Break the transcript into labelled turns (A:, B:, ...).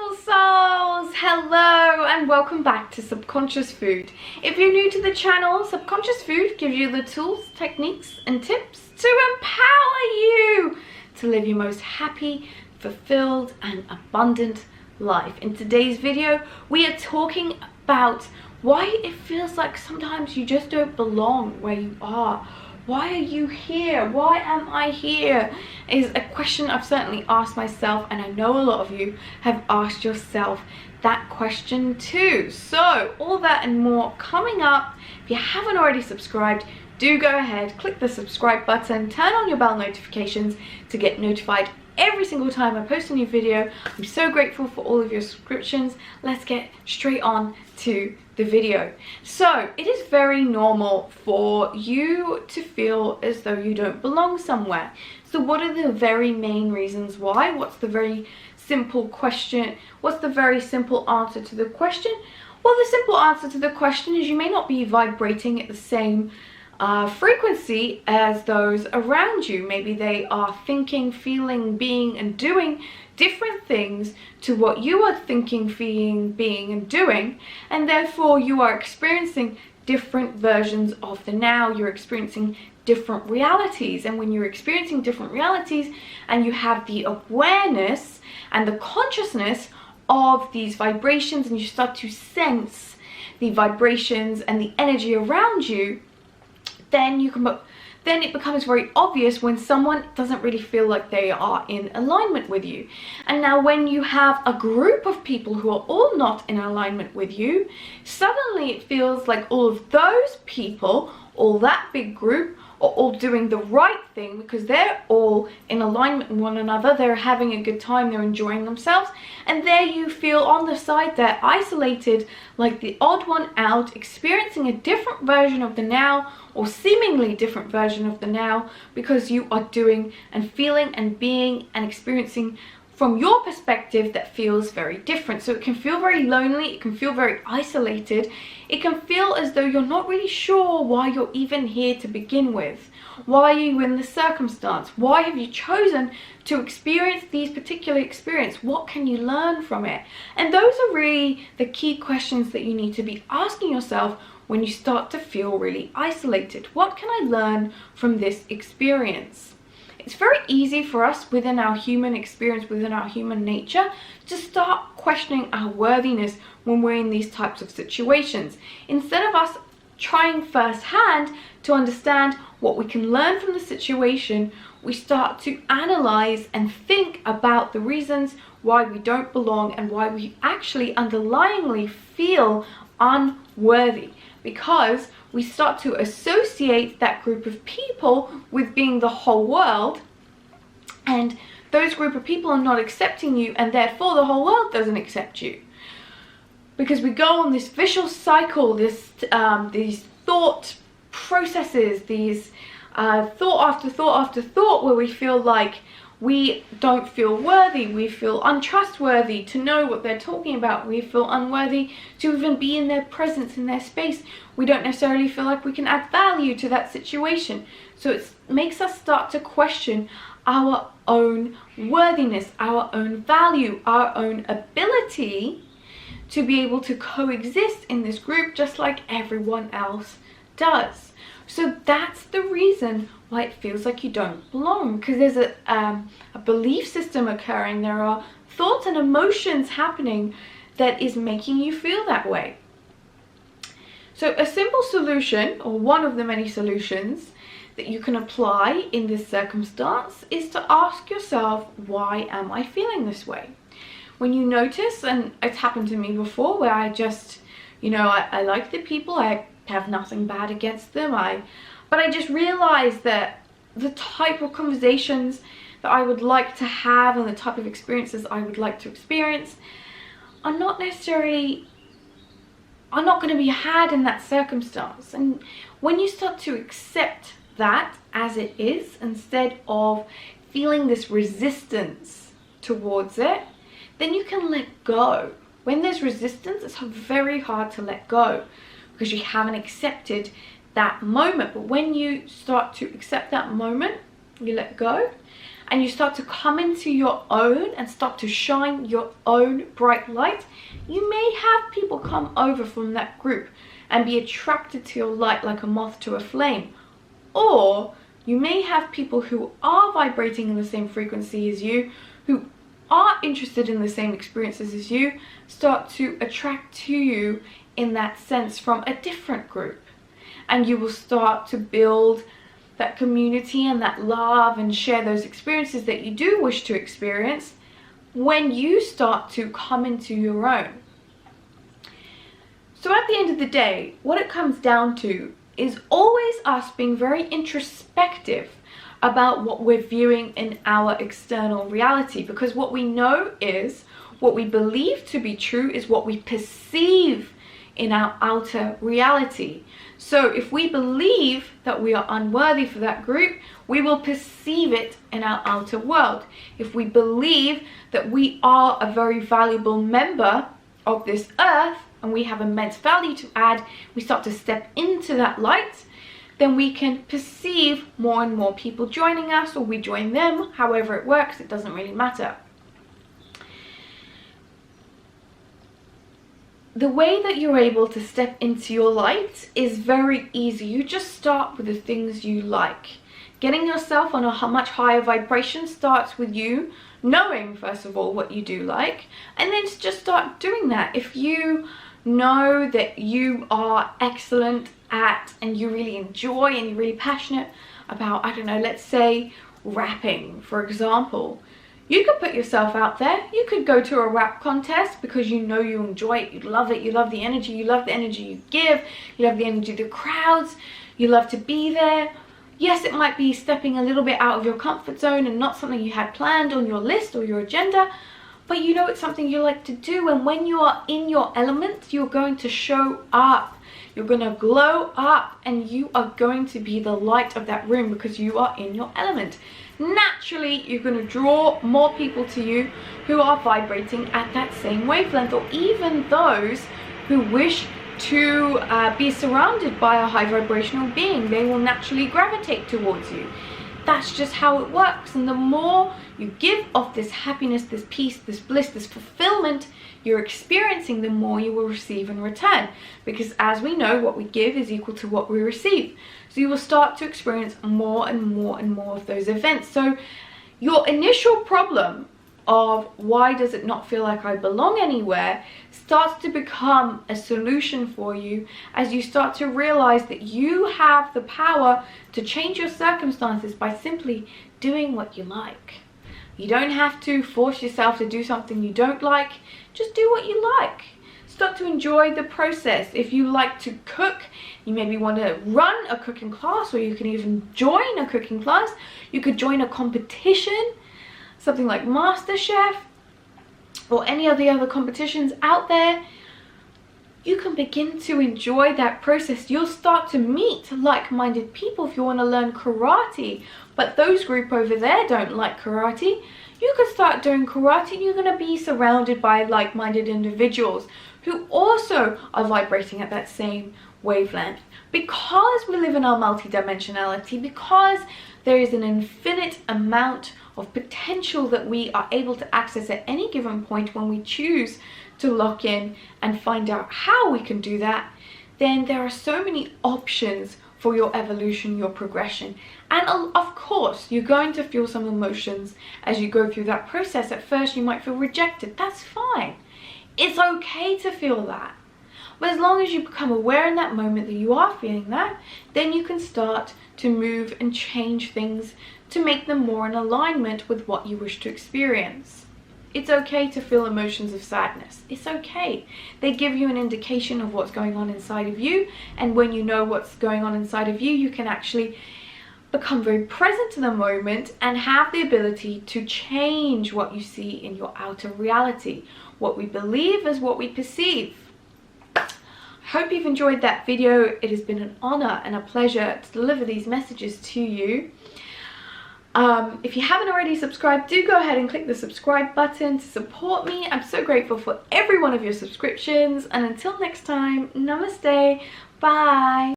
A: beautiful souls, hello and welcome back to Subconscious Food. If you're new to the channel, Subconscious Food gives you the tools, techniques and tips to empower you to live your most happy, fulfilled and abundant life. In today's video, we are talking about why it feels like sometimes you just don't belong where you are. Why are you here? Why am I here? Is a question I've certainly asked myself, and I know a lot of you have asked yourself that question too. So all that and more coming up. If you haven't already subscribed, do go ahead, click the subscribe button, turn on your bell notifications to get notified every single time I post a new video. I'm so grateful for all of your subscriptions. Let's get straight on to the video. So it is very normal for you to feel as though you don't belong somewhere. So what are the very main reasons why? What's the very simple question? What's the very simple answer to the question? Well, the simple answer to the question is you may not be vibrating at the same frequency as those around you. Maybe they are thinking, feeling, being and doing different things to what you are thinking, feeling, being and doing, and therefore you are experiencing different versions of the now. You're experiencing different realities, and when you're experiencing different realities and you have the awareness and the consciousness of these vibrations and you start to sense the vibrations and the energy around you, then it becomes very obvious when someone doesn't really feel like they are in alignment with you. And now when you have a group of people who are all not in alignment with you, suddenly it feels like all of those people, all that big group, are all doing the right thing because they're all in alignment with one another. They're having a good time, they're enjoying themselves, and there you feel on the side there isolated, like the odd one out, experiencing a different version of the now, or seemingly different version of the now, because you are doing and feeling and being and experiencing from your perspective that feels very different. So it can feel very lonely, it can feel very isolated, it can feel as though you're not really sure why you're even here to begin with. Why are you in this circumstance? Why have you chosen to experience these particular experiences? What can you learn from it? And those are really the key questions that you need to be asking yourself when you start to feel really isolated. What can I learn from this experience? It's very easy for us within our human experience, within our human nature, to start questioning our worthiness when we're in these types of situations. Instead of us trying firsthand to understand what we can learn from the situation, we start to analyze and think about the reasons why we don't belong and why we actually underlyingly feel unworthy, because we start to associate that group of people with being the whole world, and those group of people are not accepting you, and therefore the whole world doesn't accept you. Because we go on this vicious cycle, these thought processes, these thought after thought after thought, where we feel like we don't feel worthy, we feel untrustworthy to know what they're talking about, we feel unworthy to even be in their presence, in their space. We don't necessarily feel like we can add value to that situation. So it makes us start to question our own worthiness, our own value, our own ability to be able to coexist in this group just like everyone else does. So that's the reason why it feels like you don't belong, because there's a belief system occurring. There are thoughts and emotions happening that is making you feel that way. So a simple solution, or one of the many solutions that you can apply in this circumstance, is to ask yourself, why am I feeling this way? When you notice, and it's happened to me before, where I just, I like the people, I have nothing bad against them, but I just realized that the type of conversations that I would like to have and the type of experiences I would like to experience are not going to be had in that circumstance. And when you start to accept that as it is, instead of feeling this resistance towards it, then you can let go. When there's resistance, it's very hard to let go because you haven't accepted that moment. But when you start to accept that moment, you let go, and you start to come into your own and start to shine your own bright light, you may have people come over from that group and be attracted to your light like a moth to a flame. Or you may have people who are vibrating in the same frequency as you, who are interested in the same experiences as you, start to attract to you in that sense from a different group. And you will start to build that community and that love and share those experiences that you do wish to experience when you start to come into your own. So at the end of the day, what it comes down to is always us being very introspective about what we're viewing in our external reality, because what we know is, what we believe to be true is what we perceive in our outer reality. So if we believe that we are unworthy for that group, we will perceive it in our outer world. If we believe that we are a very valuable member of this earth and we have immense value to add, we start to step into that light, then we can perceive more and more people joining us, or we join them, however it works, it doesn't really matter. The way that you're able to step into your light is very easy. You just start with the things you like. Getting yourself on a much higher vibration starts with you knowing, first of all, what you do like, and then just start doing that. If you know that you are excellent at, and you really enjoy and you're really passionate about, I don't know, let's say rapping, for example, you could put yourself out there. You could go to a rap contest because you know you enjoy it, you love it, you love the energy you give, you love the energy of the crowds, you love to be there. Yes, it might be stepping a little bit out of your comfort zone and not something you had planned on your list or your agenda, but you know it's something you like to do, and when you are in your element, you're going to show up. You're going to glow up, and you are going to be the light of that room because you are in your element. Naturally, you're going to draw more people to you who are vibrating at that same wavelength, or even those who wish to be surrounded by a high vibrational being. They will naturally gravitate towards you. That's just how it works. And the more you give off this happiness, this peace, this bliss, this fulfillment you're experiencing, the more you will receive in return. Because as we know, what we give is equal to what we receive. So you will start to experience more and more and more of those events. So your initial problem of why does it not feel like I belong anywhere starts to become a solution for you as you start to realize that you have the power to change your circumstances by simply doing what you like. You don't have to force yourself to do something you don't like. Just do what you like. Start to enjoy the process. If you like to cook, you maybe want to run a cooking class, or you can even join a cooking class. You could join a competition, something like MasterChef or any of the other competitions out there. You can begin to enjoy that process. You'll start to meet like-minded people. If you want to learn karate, but those group over there don't like karate, you could start doing karate, and you're going to be surrounded by like-minded individuals who also are vibrating at that same wavelength. Because we live in our multidimensionality, because there is an infinite amount of potential that we are able to access at any given point when we choose to lock in and find out how we can do that, then there are so many options for your evolution, your progression. And of course, you're going to feel some emotions as you go through that process. At first, you might feel rejected. That's fine. It's okay to feel that. But as long as you become aware in that moment that you are feeling that, then you can start to move and change things to make them more in alignment with what you wish to experience. It's okay to feel emotions of sadness. It's okay. They give you an indication of what's going on inside of you, and when you know what's going on inside of you, you can actually become very present to the moment and have the ability to change what you see in your outer reality. What we believe is what we perceive. I hope you've enjoyed that video. It has been an honor and a pleasure to deliver these messages to you. If you haven't already subscribed, do go ahead and click the subscribe button to support me. I'm so grateful for every one of your subscriptions. And until next time, namaste, bye.